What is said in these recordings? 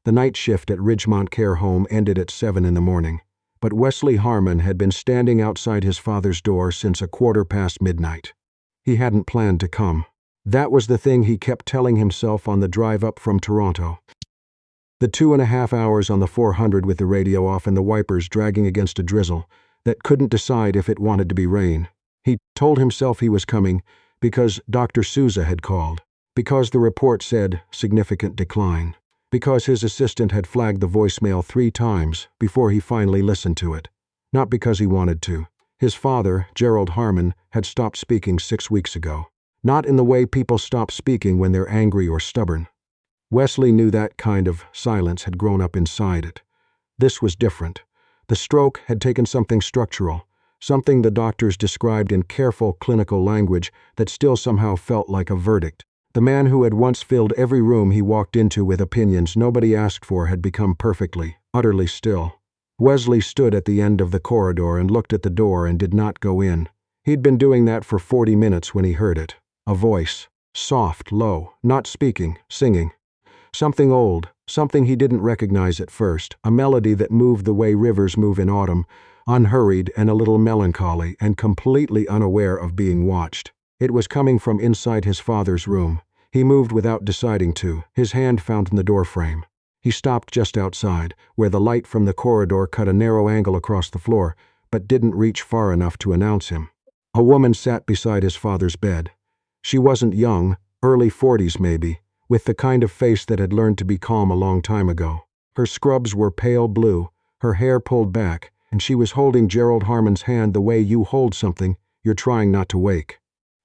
The night shift at Ridgemont Care Home ended at 7 in the morning, but Wesley Harmon had been standing outside his father's door since midnight. He hadn't planned to come. That was the thing he kept telling himself on the drive up from Toronto. The 2.5 hours on the 400 with the radio off and the wipers dragging against a drizzle that couldn't decide if it wanted to be rain. He told himself he was coming because Dr. Souza had called, because the report said significant decline, because his assistant had flagged the voicemail 3 times before he finally listened to it. Not because he wanted to. His father, Gerald Harmon, had stopped speaking 6 weeks ago. Not in the way people stop speaking when they're angry or stubborn. Wesley knew that kind of silence had grown up inside it. This was different. The stroke had taken something structural, something the doctors described in careful clinical language that still somehow felt like a verdict. The man who had once filled every room he walked into with opinions nobody asked for had become perfectly, utterly still. Wesley stood at the end of the corridor and looked at the door and did not go in. He'd been doing that for 40 minutes when he heard it. A voice. Soft, low, not speaking, singing. Something old, something he didn't recognize at first, a melody that moved the way rivers move in autumn, unhurried and a little melancholy and completely unaware of being watched. It was coming from inside his father's room. He moved without deciding to, his hand found in the doorframe. He stopped just outside, where the light from the corridor cut a narrow angle across the floor, but didn't reach far enough to announce him. A woman sat beside his father's bed. She wasn't young, early 40s maybe, with the kind of face that had learned to be calm a long time ago. Her scrubs were pale blue, her hair pulled back, and she was holding Gerald Harmon's hand the way you hold something you're trying not to wake.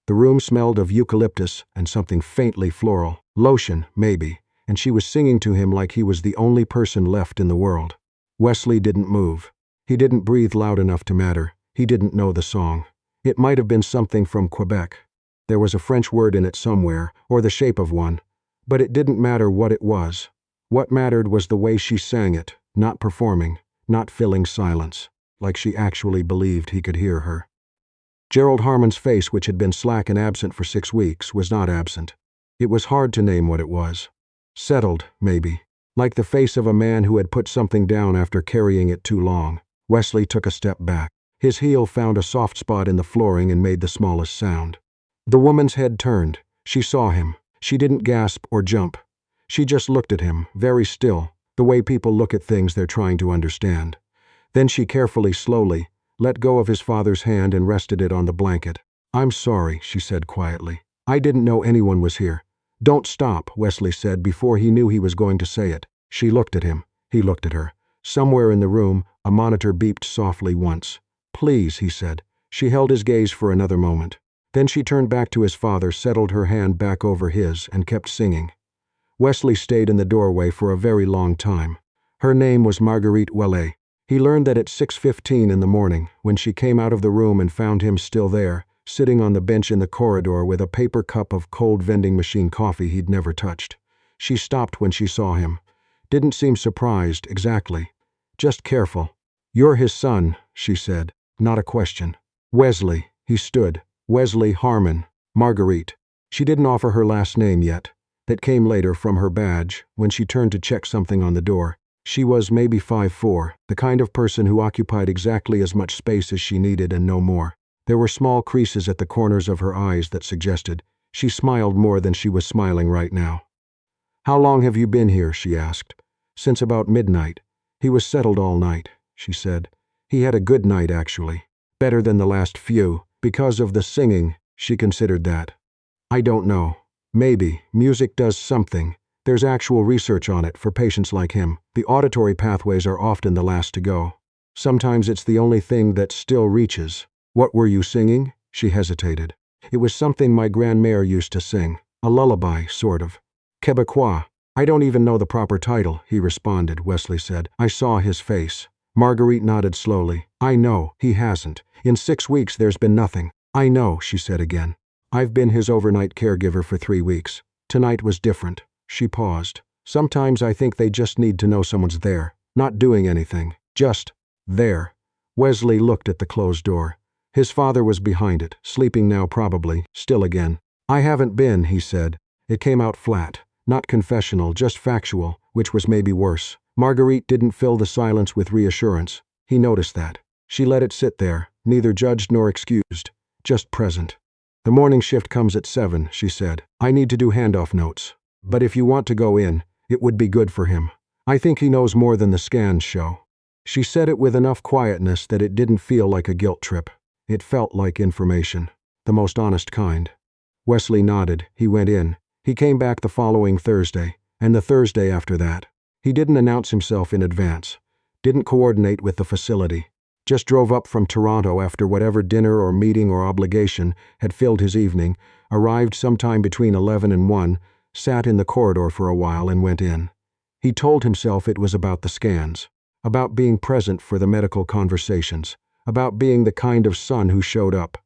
The room smelled of eucalyptus and something faintly floral, lotion, maybe, and she was singing to him like he was the only person left in the world. Wesley didn't move. He didn't breathe loud enough to matter. He didn't know the song. It might have been something from Quebec. There was a French word in it somewhere, or the shape of one, but it didn't matter what it was. What mattered was the way she sang it, not performing, not filling silence, like she actually believed he could hear her. Gerald Harmon's face, which had been slack and absent for 6 weeks, was not absent. It was hard to name what it was. Settled, maybe, like the face of a man who had put something down after carrying it too long. Wesley took a step back. His heel found a soft spot in the flooring and made the smallest sound. The woman's head turned. She saw him. She didn't gasp or jump. She just looked at him, very still, the way people look at things they're trying to understand. Then she carefully, slowly, let go of his father's hand and rested it on the blanket. "I'm sorry," she said quietly. "I didn't know anyone was here." "Don't stop," Wesley said before he knew he was going to say it. She looked at him. He looked at her. Somewhere in the room, a monitor beeped softly once. "Please," he said. She held his gaze for another moment. Then she turned back to his father, settled her hand back over his, and kept singing. Wesley stayed in the doorway for a very long time. Her name was Marguerite Ouellet. He learned that at 6:15 in the morning, when she came out of the room and found him still there, sitting on the bench in the corridor with a paper cup of cold vending machine coffee he'd never touched. She stopped when she saw him. Didn't seem surprised, exactly. Just careful. "You're his son," she said. Not a question. "Wesley." He stood. Wesley Harmon. Marguerite. She didn't offer her last name yet. That came later from her badge, when she turned to check something on the door. She was maybe 5'4", the kind of person who occupied exactly as much space as she needed and no more. There were small creases at the corners of her eyes that suggested she smiled more than she was smiling right now. "How long have you been here?" she asked. "Since about midnight. He was settled all night," she said. "He had a good night, actually. Better than the last few. Because of the singing, she considered that. I don't know. Maybe. Music does something. There's actual research on it for patients like him. The auditory pathways are often the last to go. Sometimes it's the only thing that still reaches." "What were you singing?" She hesitated. "It was something my grandmère used to sing. A lullaby, sort of. Quebecois. I don't even know the proper title," he responded, Wesley said. I saw his face. Marguerite nodded slowly. "I know, he hasn't. In 6 weeks there's been nothing." "I know," she said again. "I've been his overnight caregiver for 3 weeks. Tonight was different." She paused. "Sometimes I think they just need to know someone's there. Not doing anything. Just there." Wesley looked at the closed door. His father was behind it, sleeping now probably, still again. "I haven't been," he said. It came out flat. Not confessional, just factual. which was maybe worse. Marguerite didn't fill the silence with reassurance. He noticed that. She let it sit there, neither judged nor excused, just present. "The morning shift comes at 7, she said. "I need to do handoff notes. But if you want to go in, it would be good for him. I think he knows more than the scans show." She said it with enough quietness that it didn't feel like a guilt trip. It felt like information. The most honest kind. Wesley nodded. He went in. He came back the following Thursday, and the Thursday after that. He didn't announce himself in advance. Didn't coordinate with the facility. Just drove up from Toronto after whatever dinner or meeting or obligation had filled his evening, arrived sometime between 11 and 1, sat in the corridor for a while and went in. He told himself it was about the scans, about being present for the medical conversations, about being the kind of son who showed up.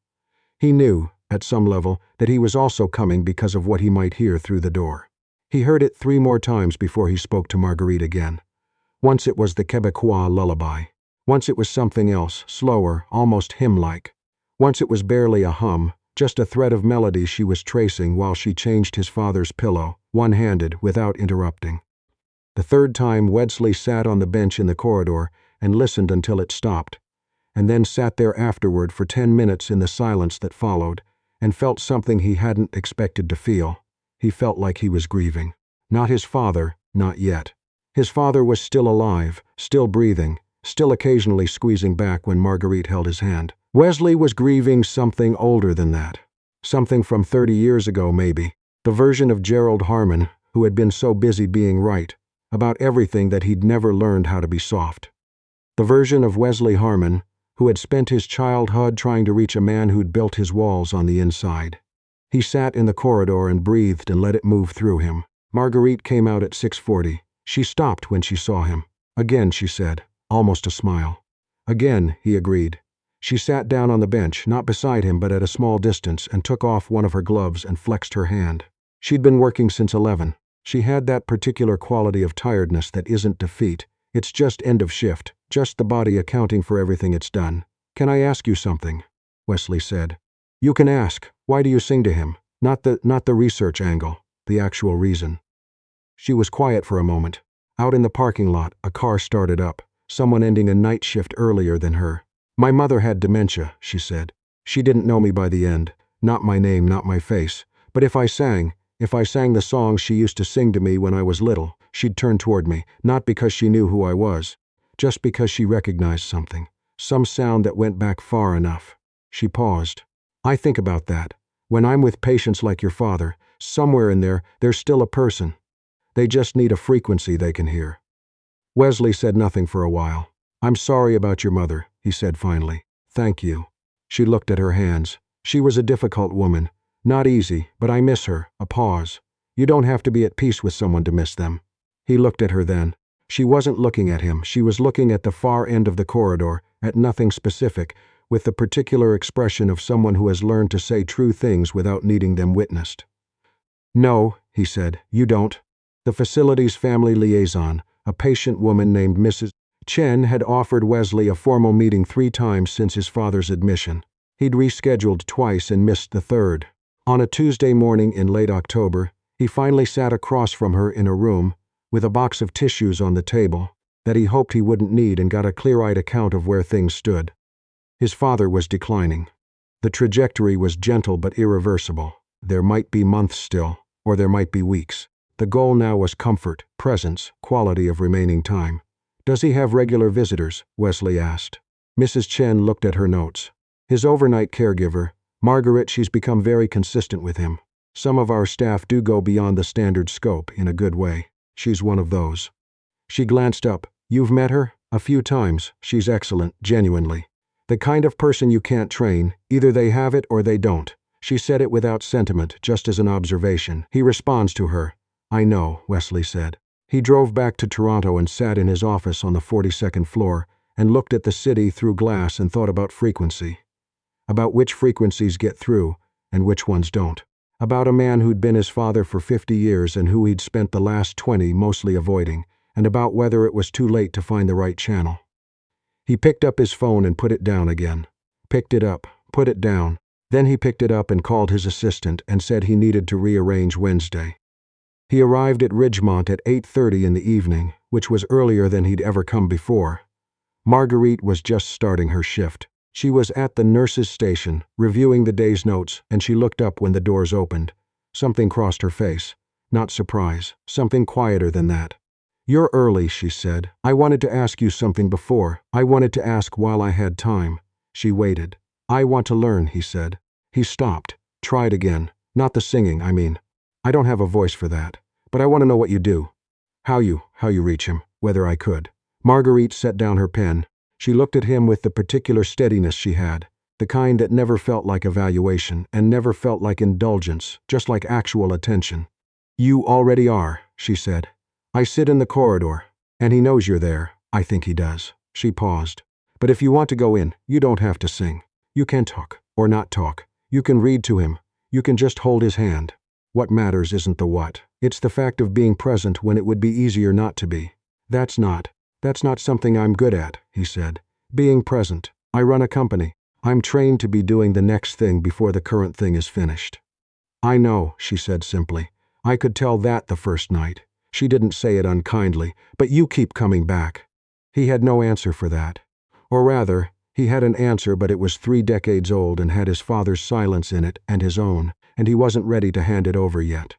He knew, at some level, that he was also coming because of what he might hear through the door. He heard it 3 more times before he spoke to Marguerite again. Once it was the Quebecois lullaby. Once it was something else, slower, almost hymn-like. Once it was barely a hum, just a thread of melody she was tracing while she changed his father's pillow, one-handed, without interrupting. The third time, Wesley sat on the bench in the corridor and listened until it stopped, and then sat there afterward for 10 minutes in the silence that followed, and felt something he hadn't expected to feel. He felt like he was grieving. Not his father, not yet. His father was still alive, still breathing, still occasionally squeezing back when Marguerite held his hand. Wesley was grieving something older than that. Something from 30 years ago, maybe. The version of Gerald Harmon, who had been so busy being right, about everything that he'd never learned how to be soft. The version of Wesley Harmon, who had spent his childhood trying to reach a man who'd built his walls on the inside. He sat in the corridor and breathed and let it move through him. Marguerite came out at 6:40. She stopped when she saw him. "Again," she said, almost a smile. "Again," he agreed. She sat down on the bench, not beside him but at a small distance, and took off one of her gloves and flexed her hand. She'd been working since 11. She had that particular quality of tiredness that isn't defeat. It's just end of shift, just the body accounting for everything it's done. "Can I ask you something?" Wesley said. "You can ask. Why do you sing to him? Not the research angle, the actual reason." She was quiet for a moment. Out in the parking lot, a car started up, someone ending a night shift earlier than her. "My mother had dementia," she said. "She didn't know me by the end, not my name, not my face. But if I sang the songs she used to sing to me when I was little, she'd turn toward me, not because she knew who I was, just because she recognized something, some sound that went back far enough." She paused. "I think about that. When I'm with patients like your father, somewhere in there, there's still a person. They just need a frequency they can hear." Wesley said nothing for a while. "I'm sorry about your mother," he said finally. "Thank you." She looked at her hands. She was a difficult woman. "Not easy, but I miss her." A pause. "You don't have to be at peace with someone to miss them." He looked at her then. She wasn't looking at him. She was looking at the far end of the corridor, at nothing specific, with the particular expression of someone who has learned to say true things without needing them witnessed. "No," he said, "you don't." The facility's family liaison, a patient woman named Mrs. Chen, had offered Wesley a formal meeting 3 times since his father's admission. He'd rescheduled twice and missed the third. On a Tuesday morning in late October, he finally sat across from her in a room, with a box of tissues on the table, that he hoped he wouldn't need, and got a clear-eyed account of where things stood. His father was declining. The trajectory was gentle but irreversible. There might be months still, or there might be weeks. The goal now was comfort, presence, quality of remaining time. "Does he have regular visitors?" Wesley asked. Mrs. Chen looked at her notes. "His overnight caregiver, Margaret, she's become very consistent with him. Some of our staff do go beyond the standard scope, in a good way. She's one of those." She glanced up. "You've met her?" "A few times. She's excellent, genuinely. The kind of person you can't train. Either they have it or they don't." She said it without sentiment, just as an observation. "He responds to her." "I know," Wesley said. He drove back to Toronto and sat in his office on the 42nd floor and looked at the city through glass and thought about frequency. About which frequencies get through and which ones don't. About a man who'd been his father for 50 years and who he'd spent the last 20 mostly avoiding, and about whether it was too late to find the right channel. He picked up his phone and put it down again. Picked it up, put it down. Then he picked it up and called his assistant and said he needed to rearrange Wednesday. He arrived at Ridgemont at 8:30 in the evening, which was earlier than he'd ever come before. Marguerite was just starting her shift. She was at the nurse's station, reviewing the day's notes, and she looked up when the doors opened. Something crossed her face. Not surprise, something quieter than that. "You're early," she said. "I wanted to ask you something before. I wanted to ask while I had time." She waited. "I want to learn," he said. He stopped. Tried again. "Not the singing, I mean. I don't have a voice for that. But I want to know what you do. How you reach him, whether I could." Marguerite set down her pen. She looked at him with the particular steadiness she had, the kind that never felt like evaluation and never felt like indulgence, just like actual attention. "You already are," she said. "I sit in the corridor, and he knows you're there. I think he does." She paused. "But if you want to go in, you don't have to sing. You can talk, or not talk. You can read to him. You can just hold his hand. What matters isn't the what. It's the fact of being present when it would be easier not to be." That's not something I'm good at," he said. "Being present. I run a company. I'm trained to be doing the next thing before the current thing is finished." "I know," she said simply. "I could tell that the first night." She didn't say it unkindly, "But you keep coming back." He had no answer for that. Or rather, he had an answer, but it was 3 decades old and had his father's silence in it and his own, and he wasn't ready to hand it over yet.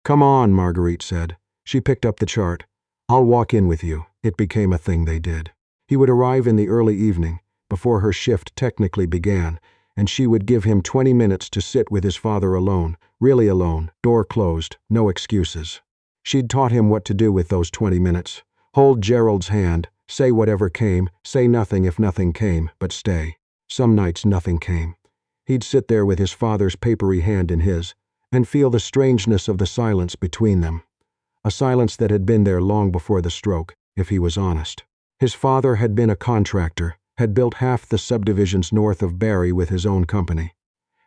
"Come on," Marguerite said. She picked up the chart. "I'll walk in with you." It became a thing they did. He would arrive in the early evening, before her shift technically began, and she would give him 20 minutes to sit with his father alone, really alone, door closed, no excuses. She'd taught him what to do with those 20 minutes. Hold Gerald's hand, say whatever came, say nothing if nothing came, but stay. Some nights nothing came. He'd sit there with his father's papery hand in his, and feel the strangeness of the silence between them. A silence that had been there long before the stroke, if he was honest. His father had been a contractor, had built half the subdivisions north of Barry with his own company,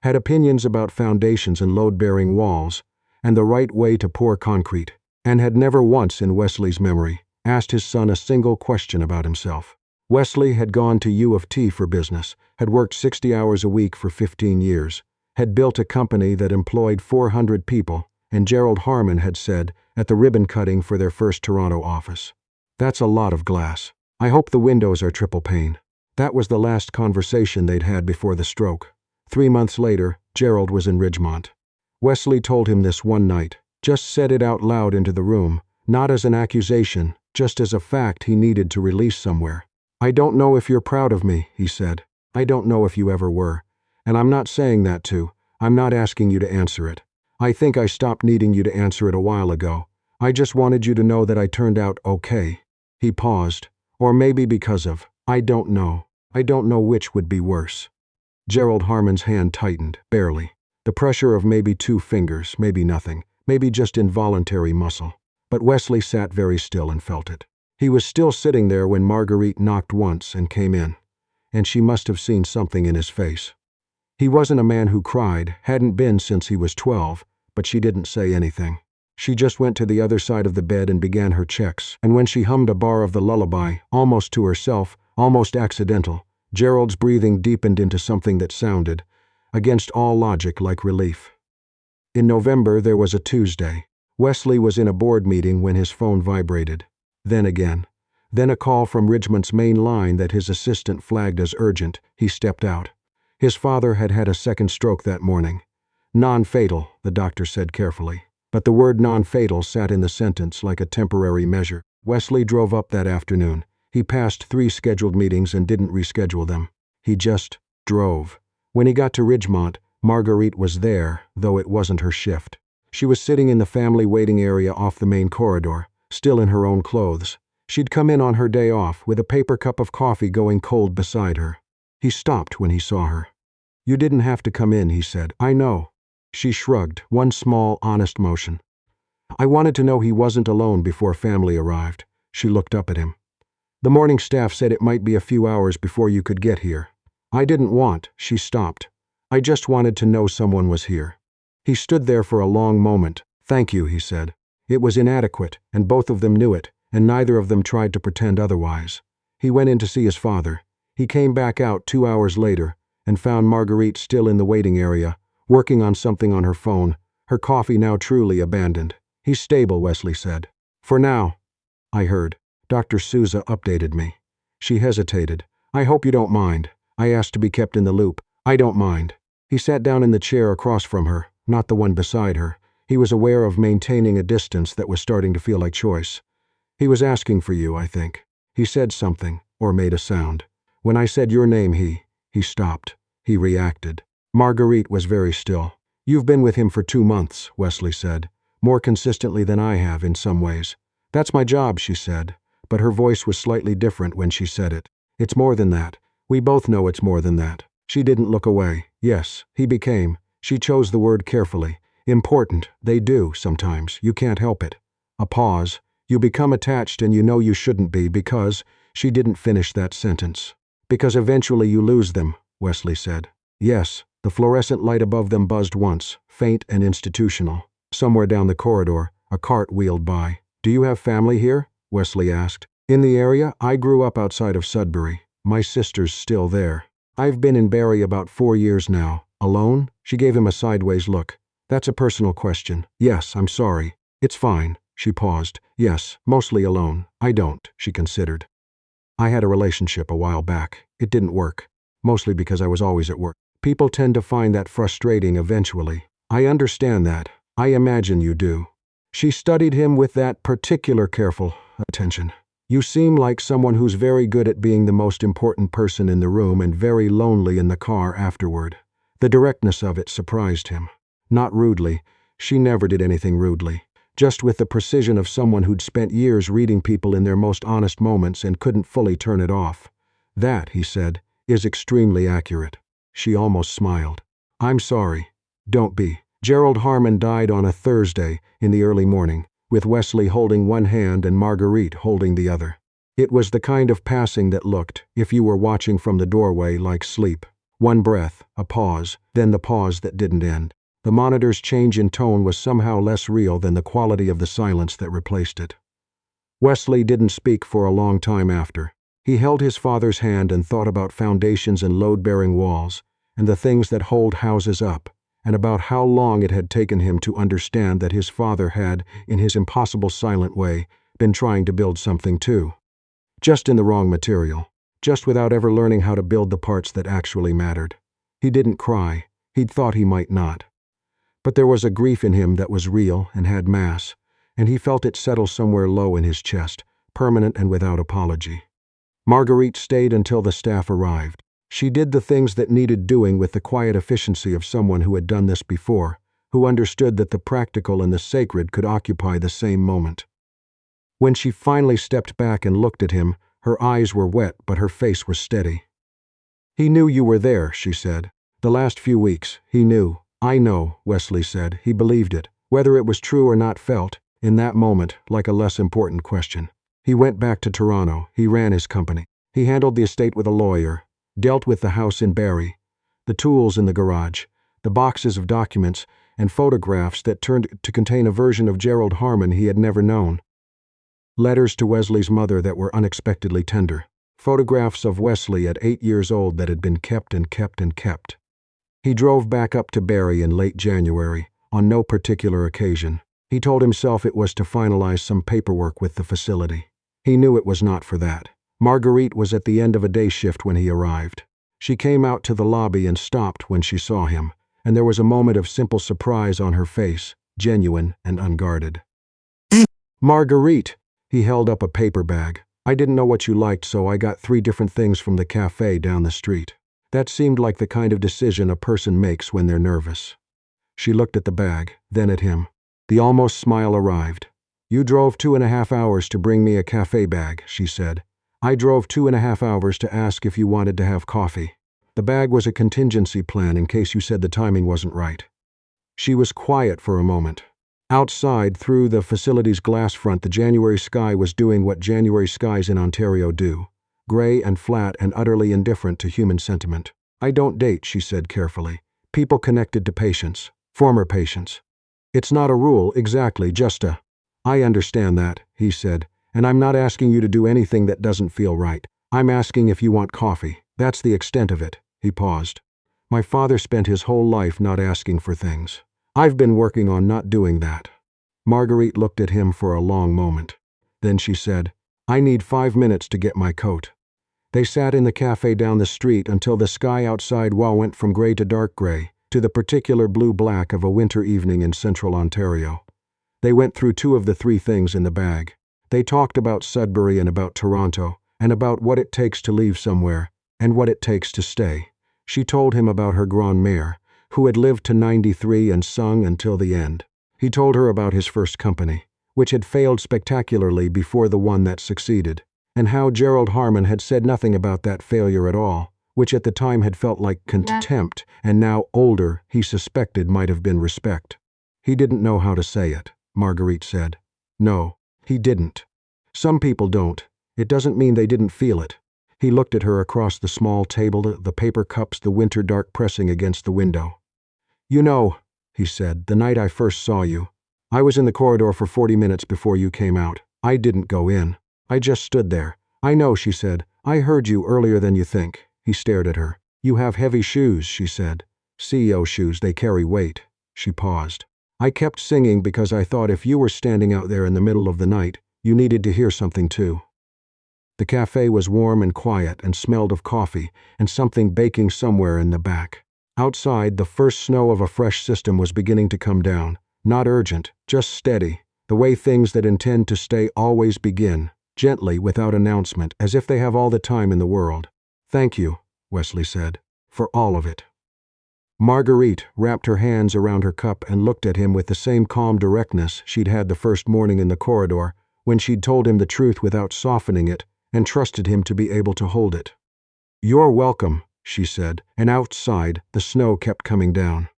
had opinions about foundations and load-bearing walls, and the right way to pour concrete, and had never once in Wesley's memory asked his son a single question about himself. Wesley had gone to U of T for business, had worked 60 hours a week for 15 years, had built a company that employed 400 people, and Gerald Harmon had said, at the ribbon cutting for their first Toronto office, "That's a lot of glass. I hope the windows are triple pane." That was the last conversation they'd had before the stroke. 3 months later, Gerald was in Ridgemont. Wesley told him this one night, just said it out loud into the room, not as an accusation, just as a fact he needed to release somewhere. "I don't know if you're proud of me," he said. "I don't know if you ever were. And I'm not saying that to. I'm not asking you to answer it. I think I stopped needing you to answer it a while ago. I just wanted you to know that I turned out okay." He paused. "Or maybe because of, I don't know. I don't know which would be worse." Gerald Harmon's hand tightened, barely. The pressure of maybe 2 fingers, maybe nothing, maybe just involuntary muscle. But Wesley sat very still and felt it. He was still sitting there when Marguerite knocked once and came in, and she must have seen something in his face. He wasn't a man who cried, hadn't been since he was 12, but she didn't say anything. She just went to the other side of the bed and began her checks, and when she hummed a bar of the lullaby, almost to herself, almost accidental, Gerald's breathing deepened into something that sounded, against all logic, like relief. In November there was a Tuesday. Wesley was in a board meeting when his phone vibrated. Then again. Then a call from Ridgemont's main line that his assistant flagged as urgent. He stepped out. His father had had a second stroke that morning. Non-fatal, the doctor said carefully. But the word non-fatal sat in the sentence like a temporary measure. Wesley drove up that afternoon. He passed 3 scheduled meetings and didn't reschedule them. He just drove. When he got to Ridgemont, Marguerite was there, though it wasn't her shift. She was sitting in the family waiting area off the main corridor, still in her own clothes. She'd come in on her day off with a paper cup of coffee going cold beside her. He stopped when he saw her. "You didn't have to come in," he said. "I know." She shrugged, one small, honest motion. "I wanted to know he wasn't alone before family arrived." She looked up at him. "The morning staff said it might be a few hours before you could get here." "I didn't want." She stopped. "I just wanted to know someone was here." He stood there for a long moment. "Thank you," he said. It was inadequate, and both of them knew it, and neither of them tried to pretend otherwise. He went in to see his father. He came back out 2 hours later and found Marguerite still in the waiting area, working on something on her phone, her coffee now truly abandoned. He's stable, Wesley said. For now, I heard. Dr. Souza updated me. She hesitated. I hope you don't mind. I asked to be kept in the loop. I don't mind. He sat down in the chair across from her, not the one beside her. He was aware of maintaining a distance that was starting to feel like choice. He was asking for you, I think. He said something, or made a sound. When I said your name, he stopped. He reacted. Marguerite was very still. You've been with him for 2 months, Wesley said. More consistently than I have in some ways. That's my job, she said, but her voice was slightly different when she said it. It's more than that. We both know it's more than that. She didn't look away. Yes, he became. She chose the word carefully. Important. They do, sometimes. You can't help it. A pause. You become attached and you know you shouldn't be because, she didn't finish that sentence. Because eventually you lose them, Wesley said. Yes, the fluorescent light above them buzzed once, faint and institutional. Somewhere down the corridor, a cart wheeled by. Do you have family here? Wesley asked. In the area, I grew up outside of Sudbury. My sister's still there. I've been in Barrie about 4 years now. Alone? She gave him a sideways look. That's a personal question. Yes, I'm sorry. It's fine. She paused. Yes, mostly alone. I don't, she considered. I had a relationship a while back. It didn't work. Mostly because I was always at work. People tend to find that frustrating eventually. I understand that. I imagine you do. She studied him with that particular careful attention. You seem like someone who's very good at being the most important person in the room and very lonely in the car afterward. The directness of it surprised him. Not rudely. She never did anything rudely. Just with the precision of someone who'd spent years reading people in their most honest moments and couldn't fully turn it off. That, he said, is extremely accurate. She almost smiled. I'm sorry. Don't be. Gerald Harmon died on a Thursday in the early morning, with Wesley holding one hand and Marguerite holding the other. It was the kind of passing that looked, if you were watching from the doorway, like sleep. One breath, a pause, then the pause that didn't end. The monitor's change in tone was somehow less real than the quality of the silence that replaced it. Wesley didn't speak for a long time after. He held his father's hand and thought about foundations and load-bearing walls, and the things that hold houses up, and about how long it had taken him to understand that his father had, in his impossible silent way, been trying to build something too. Just in the wrong material. Just without ever learning how to build the parts that actually mattered. He didn't cry. He'd thought he might not. But there was a grief in him that was real and had mass, and he felt it settle somewhere low in his chest, permanent and without apology. Marguerite stayed until the staff arrived. She did the things that needed doing with the quiet efficiency of someone who had done this before, who understood that the practical and the sacred could occupy the same moment. When she finally stepped back and looked at him, her eyes were wet but her face was steady. He knew you were there, she said. The last few weeks, he knew. I know, Wesley said. He believed it, whether it was true or not felt, in that moment, like a less important question. He went back to Toronto. He ran his company. He handled the estate with a lawyer, dealt with the house in Barrie, the tools in the garage, the boxes of documents and photographs that turned to contain a version of Gerald Harmon he had never known. Letters to Wesley's mother that were unexpectedly tender. Photographs of Wesley at 8 years old that had been kept and kept and kept. He drove back up to Barrie in late January, on no particular occasion. He told himself it was to finalize some paperwork with the facility. He knew it was not for that. Marguerite was at the end of a day shift when he arrived. She came out to the lobby and stopped when she saw him, and there was a moment of simple surprise on her face, genuine and unguarded. Marguerite! He held up a paper bag. I didn't know what you liked, so I got 3 different things from the cafe down the street. That seemed like the kind of decision a person makes when they're nervous. She looked at the bag, then at him. The almost smile arrived. You drove 2.5 hours to bring me a cafe bag, she said. I drove 2.5 hours to ask if you wanted to have coffee. The bag was a contingency plan in case you said the timing wasn't right. She was quiet for a moment. Outside, through the facility's glass front, the January sky was doing what January skies in Ontario do. Gray and flat and utterly indifferent to human sentiment. I don't date, she said carefully. People connected to patients. Former patients. It's not a rule, exactly, just a... I understand that, he said, and I'm not asking you to do anything that doesn't feel right. I'm asking if you want coffee. That's the extent of it. He paused. My father spent his whole life not asking for things. I've been working on not doing that. Marguerite looked at him for a long moment. Then she said, "I need 5 minutes to get my coat." They sat in the cafe down the street until the sky outside went from gray to dark gray, to the particular blue-black of a winter evening in central Ontario. They went through 2 of the 3 things in the bag. They talked about Sudbury and about Toronto, and about what it takes to leave somewhere, and what it takes to stay. She told him about her grand-mère, who had lived to 93 and sung until the end. He told her about his first company, which had failed spectacularly before the one that succeeded, and how Gerald Harmon had said nothing about that failure at all, which at the time had felt like contempt, and now, older, he suspected might have been respect. He didn't know how to say it, Marguerite said. No, he didn't. Some people don't. It doesn't mean they didn't feel it. He looked at her across the small table, the paper cups, the winter dark pressing against the window. "You know," he said, "the night I first saw you, I was in the corridor for 40 minutes before you came out. I didn't go in. I just stood there." "I know," she said. "I heard you earlier than you think." He stared at her. "You have heavy shoes," she said. "CEO shoes, they carry weight." She paused. "I kept singing because I thought if you were standing out there in the middle of the night, you needed to hear something too." The cafe was warm and quiet and smelled of coffee and something baking somewhere in the back. Outside, the first snow of a fresh system was beginning to come down. Not urgent, just steady, the way things that intend to stay always begin, gently, without announcement, as if they have all the time in the world. "Thank you," Wesley said, "for all of it." Marguerite wrapped her hands around her cup and looked at him with the same calm directness she'd had the first morning in the corridor, when she'd told him the truth without softening it, and trusted him to be able to hold it. "You're welcome," she said, and outside, the snow kept coming down.